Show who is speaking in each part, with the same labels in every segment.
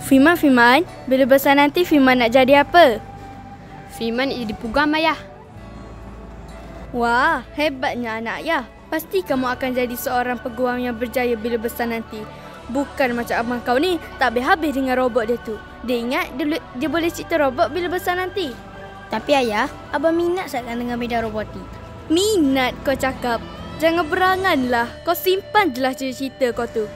Speaker 1: Fiman, bila besar nanti Fiman nak jadi apa?
Speaker 2: Fiman jadi pugam, ayah.
Speaker 1: Wah, hebatnya anak ayah. Pasti kamu akan jadi seorang peguam yang berjaya bila besar nanti. Bukan macam abang kau ni, tak habis-habis dengan robot dia tu. Dia ingat dia boleh cipta robot bila besar nanti.
Speaker 3: Tapi ayah, abang minat sangat dengan bidang robotik.
Speaker 1: Minat kau cakap. Jangan beranganlah. Kau simpan je lah cerita kau tu.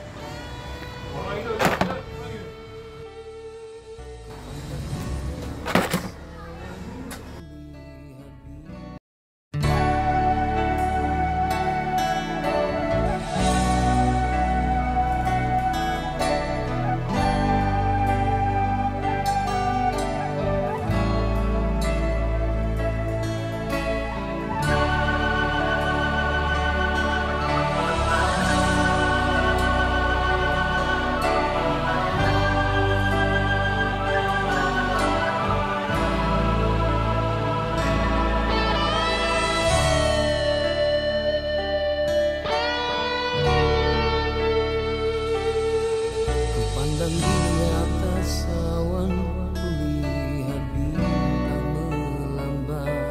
Speaker 4: Pandang di atas awan, kulihat bintang melambai.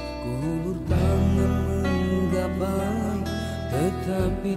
Speaker 4: Ku hulur tangan menggapai, tetapi